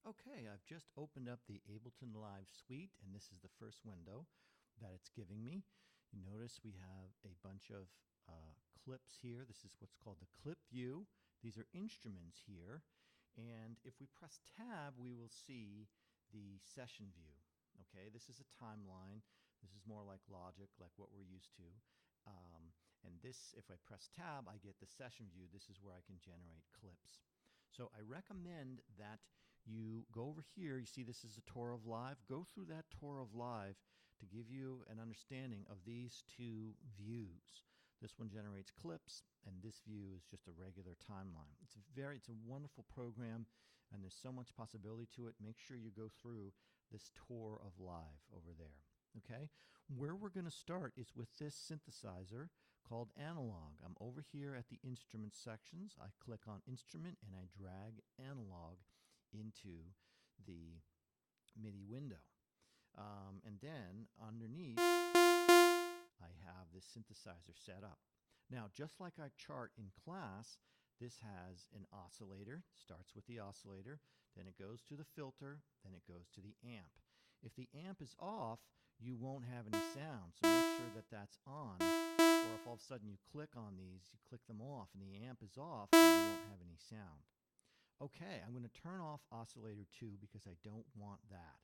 Okay, I've just opened up the Ableton Live suite, and this is the first window that it's giving me. You notice we have a bunch of clips here. This is what's called the clip view. These are instruments here, and if we press tab, we will see the session view. Okay, this is a timeline. This is more like Logic, like what we're used to. And this, if I press tab, I get the session view. This is where I can generate clips. So I recommend that you go over here. You see this is a tour of live. Go through that tour of live to give you an understanding of these two views. This one generates clips, and this view is just a regular timeline. It's a wonderful program, and there's so much possibility to it. Make sure you go through this tour of live over there. Okay, where we're going to start is with this synthesizer called Analog. I'm over here at the instrument sections. I click on Instrument and I drag Analog into the MIDI window. And then underneath, I have this synthesizer set up. Now, just like I chart in class, this has an oscillator. Starts with the oscillator, then it goes to the filter, then it goes to the amp. If the amp is off, you won't have any sound, so make sure that that's on. Or if all of a sudden you click on these, you click them off, and the amp is off, then you won't have any sound. Okay, I'm going to turn off oscillator 2 because I don't want that.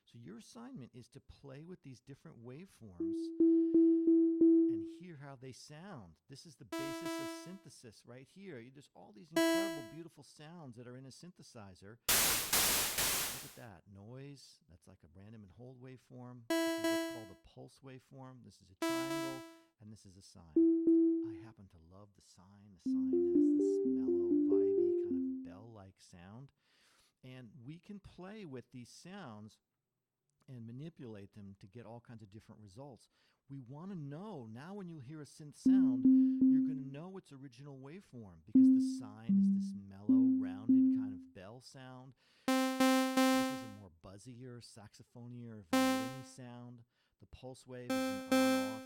So your assignment is to play with these different waveforms and hear how they sound. This is the basis of synthesis right here. There's all these incredible, beautiful sounds that are in a synthesizer. Look at that. Noise, that's like a random and hold waveform. This is what's called a pulse waveform. This is a triangle, and this is a sine. I happen to love the sine. The sine has this mellow, vibey, kind of bell-like sound. And we can play with these sounds and manipulate them to get all kinds of different results. We want to know, now when you hear a synth sound, you're going to know its original waveform because the sine is this mellow, rounded kind of bell sound. This is a more buzzier, saxophonier, violin sound. The pulse wave is an on-off,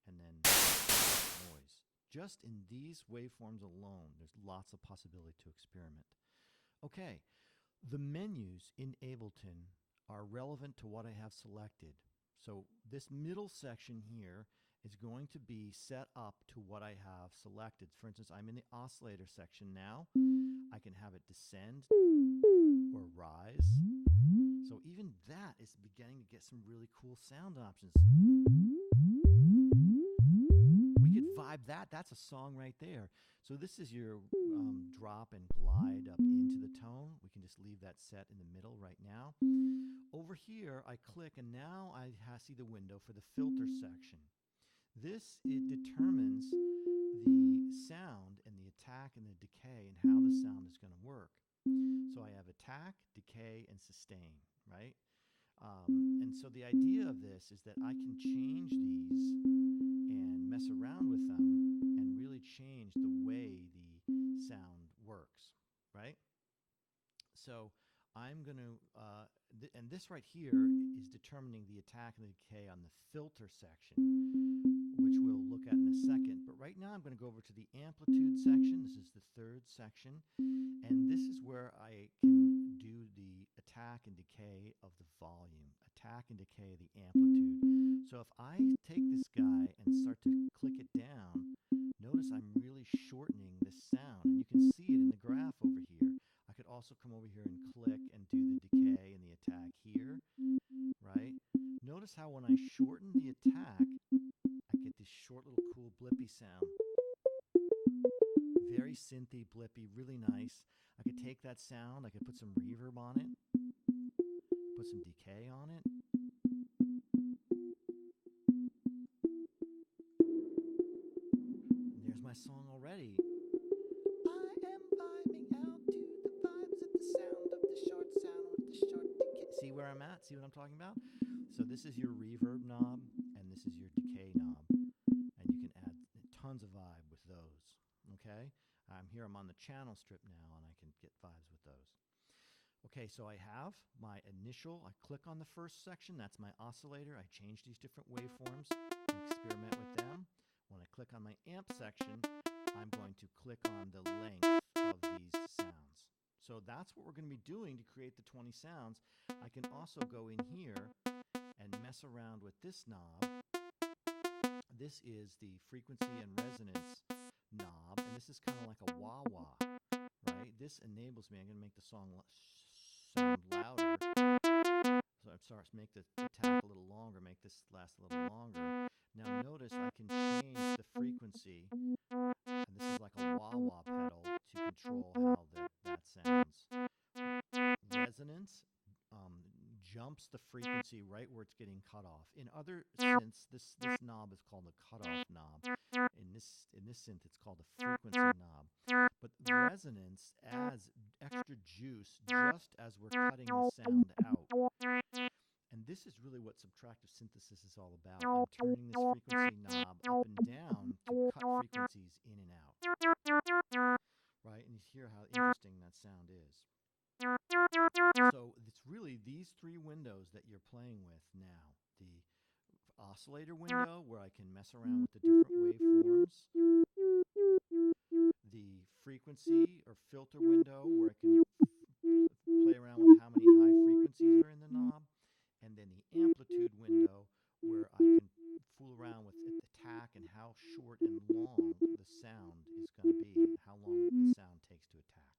and then noise. Just in these waveforms alone, there's lots of possibility to experiment. Okay, the menus in Ableton are relevant to what I have selected. So this middle section here is going to be set up to what I have selected. For instance, I'm in the oscillator section now. I can have it descend or rise. So even that is beginning to get some really cool sound options. We could vibe that. That's a song right there. So this is your drop and glide up into the tone. We can just leave that set in the middle right now. Over here, I click, and now I see the window for the filter section. This, it determines the sound and the attack and the decay and how the sound is going to work. So I have attack, decay, and sustain, right? And so the idea of this is that I can change these and mess around with them and really change the way the sound works, right? So I'm going to, and this right here is determining the attack and the decay on the filter section, which we'll look at in a second. But right now I'm going to go over to the amplitude section. This is the third section. And this is where I can do the attack and decay of the volume, attack and decay of the amplitude. So if I take this guy and start to click it down, notice I'm really shortening this sound. And you can see it in the graph over here. I could also come over here and click and do the decay and the attack here, right? Notice how when I shorten the attack, I get this short little cool blippy sound. Very synthy, blippy, really nice. I could take that sound, I could put some reverb on it, put some decay on it. And there's my song already. I am vibing out to the vibes of the sound of the short sound with the short decay. See where I'm at? See what I'm talking about? So this is your reverb knob, and this is your decay knob. And you can add tons of vibe with those. Okay? I'm on the channel strip now, and I can get vibes with those. Okay, so I have my initial, I click on the first section, that's my oscillator. I change these different waveforms and experiment with them. When I click on my amp section, I'm going to click on the length of these sounds. So that's what we're going to be doing to create the 20 sounds. I can also go in here and mess around with this knob. This is the frequency and resonance knob, and this is kind of like a wah-wah, right? This enables me, I'm going to make the song sound louder. So I'm sorry, make the attack a little longer, make this last a little longer. Now notice I can change the frequency, and this is like a wah-wah pedal to control how that sounds. Resonance jumps the frequency right where it's getting cut off. In other synths, this knob is called the cutoff knob. In this synth, it's called the frequency knob. But resonance adds extra juice just as we're cutting the sound out. And this is really what subtractive synthesis is all about. I'm turning this frequency knob up and down to cut frequencies in and out. Right? And you hear how interesting that sound is. So it's really these three windows that you're playing with now. The oscillator window, where I can mess around with the different waveforms. The frequency or filter window, where I can play around with how many high frequencies are in the knob. And then the amplitude window, where I can fool around with attack and how short and long the sound is going to be, how long the sound takes to attack.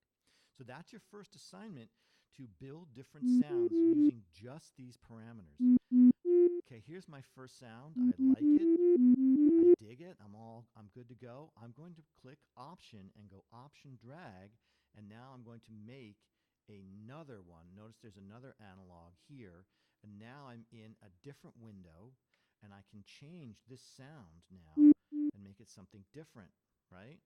So that's your first assignment, to build different sounds using just these parameters. Okay, here's my first sound. I like it. I dig it. I'm good to go. I'm going to click Option and go Option Drag, and now I'm going to make another one. Notice there's another analog here, and now I'm in a different window, and I can change this sound now and make it something different, right?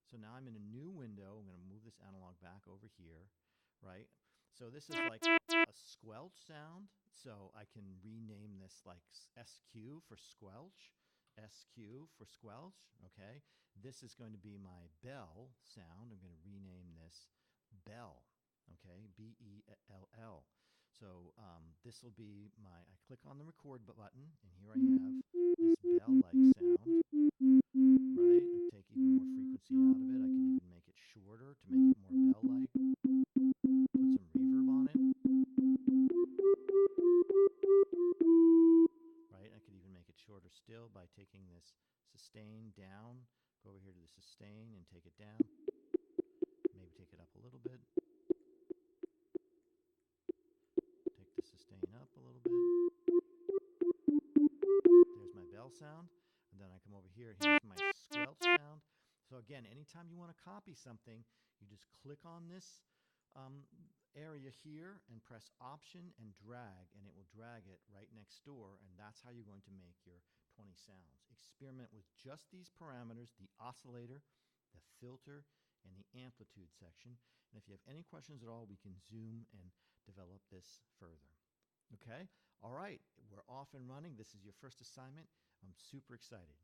So now I'm in a new window. I'm going to move this analog back over here, right? So this is like a squelch sound. So I can rename this like SQ for squelch, SQ for squelch, okay? This is going to be my bell sound. I'm going to rename this bell, okay? B-E-L-L. So this will be I click on the record button, and here I have this bell-like sound. Right? I take even more frequency out of it. I can even make it shorter to make it more bell-like. Put some reverb on it. Right? I could even make it shorter still by taking this sustain down. Go over here to the sustain and take it down. Maybe take it up a little bit. Take the sustain up a little bit. There's my bell sound. And then I come over here, here's my squelch sound. So again, anytime you want to copy something, you just click on this area here and press Option and drag, and it will drag it right next door, and that's how you're going to make your 20 sounds. Experiment with just these parameters, the oscillator, the filter, and the amplitude section. And if you have any questions at all, we can zoom and develop this further. Okay? All right, we're off and running. This is your first assignment. I'm super excited.